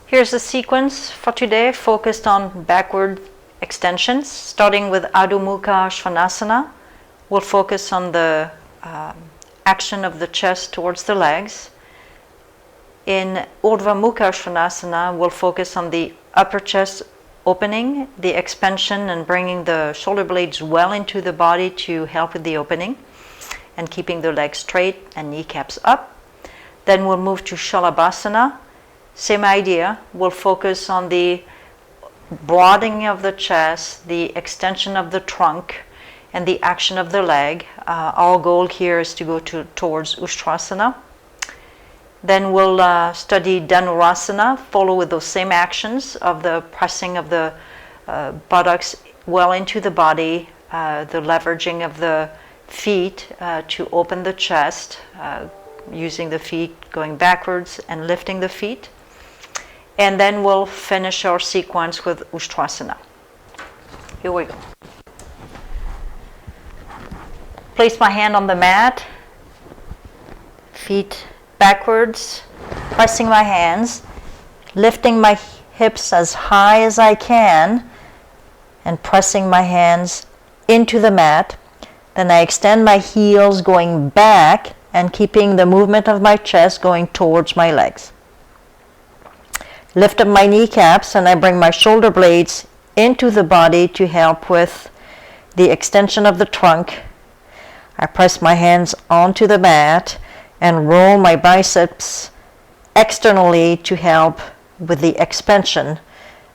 Here's the sequence for today, focused on backward extensions, starting with Adho Mukha Svanasana. We'll focus on the action of the chest towards the legs. In Urdhva Mukha Svanasana, we'll focus on the upper chest opening, the expansion, and bringing the shoulder blades well into the body to help with the opening, and keeping the legs straight and kneecaps up. Then we'll move to Shalabhasana. Same idea. We'll focus on the broadening of the chest, the extension of the trunk, and the action of the leg. Our goal here is to go towards Ustrasana. Then we'll study Dhanurasana, follow with those same actions of the pressing of the buttocks well into the body, the leveraging of the feet to open the chest, using the feet going backwards and lifting the feet. And then we'll finish our sequence with Ustrasana. Here we go. Place my hand on the mat, feet backwards, pressing my hands, lifting my hips as high as I can, and pressing my hands into the mat. Then I extend my heels going back and keeping the movement of my chest going towards my legs. Lift up my kneecaps and I bring my shoulder blades into the body to help with the extension of the trunk. I press my hands onto the mat and roll my biceps externally to help with the expansion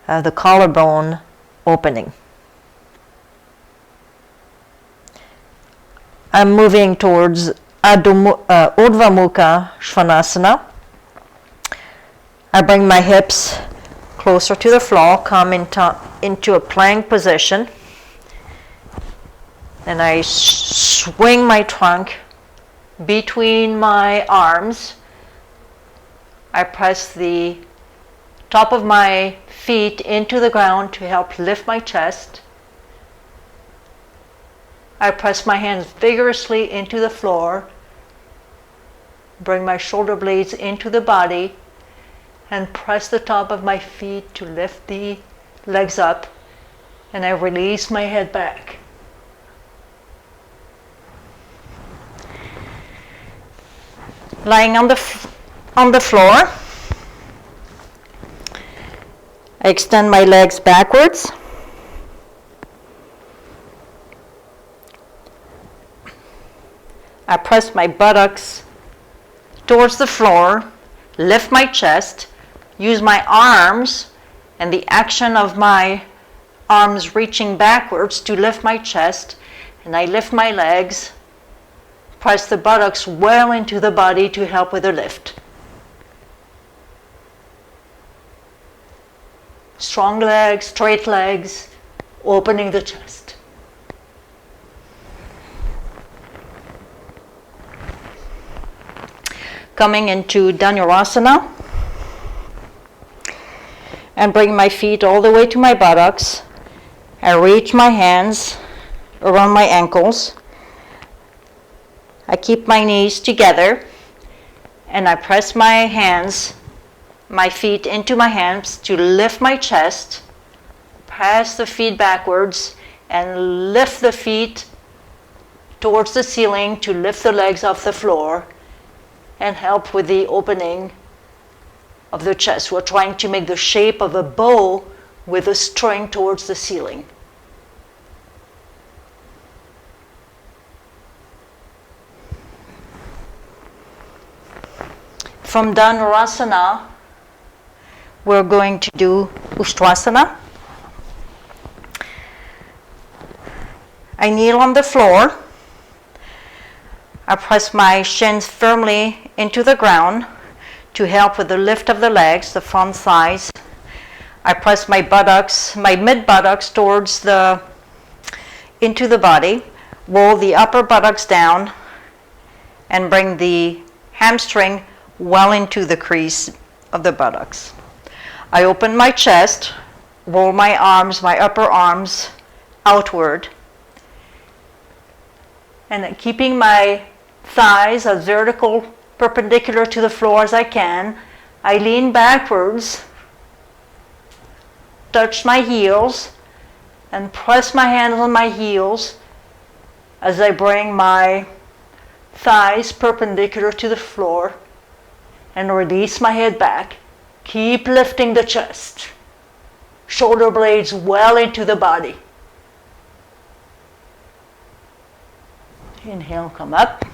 of the collarbone opening. I'm moving towards Urdhva Mukha Svanasana. I bring my hips closer to the floor, come into a plank position. Then I swing my trunk between my arms. I press the top of my feet into the ground to help lift my chest. I press my hands vigorously into the floor, bring my shoulder blades into the body, and press the top of my feet to lift the legs up, and I release my head back. Lying on the floor, I extend my legs backwards. I press my buttocks towards the floor, lift my chest, use my arms and the action of my arms reaching backwards to lift my chest, and I lift my legs, press the buttocks well into the body to help with the lift. Strong legs, straight legs, opening the chest. Coming into Dhanurasana, and bring my feet all the way to my buttocks. I reach my hands around my ankles. I keep my knees together, and I press my feet into my hands to lift my chest, pass the feet backwards, and lift the feet towards the ceiling to lift the legs off the floor and help with the opening of the chest. We're trying to make the shape of a bow with a string towards the ceiling. From Dhanurasana, we're going to do Ustrasana. I kneel on the floor. I press my shins firmly into the ground to help with the lift of the legs, the front thighs. I press my buttocks, my mid buttocks into the body, roll the upper buttocks down, and bring the hamstring well into the crease of the buttocks. I open my chest, roll my arms, my upper arms outward, and then keeping my thighs as vertical, perpendicular to the floor as I can, I lean backwards touch my heels and press my hands on my heels as I bring my thighs perpendicular to the floor and release my head back. Keep lifting the chest. Shoulder blades well into the body. Inhale, come up.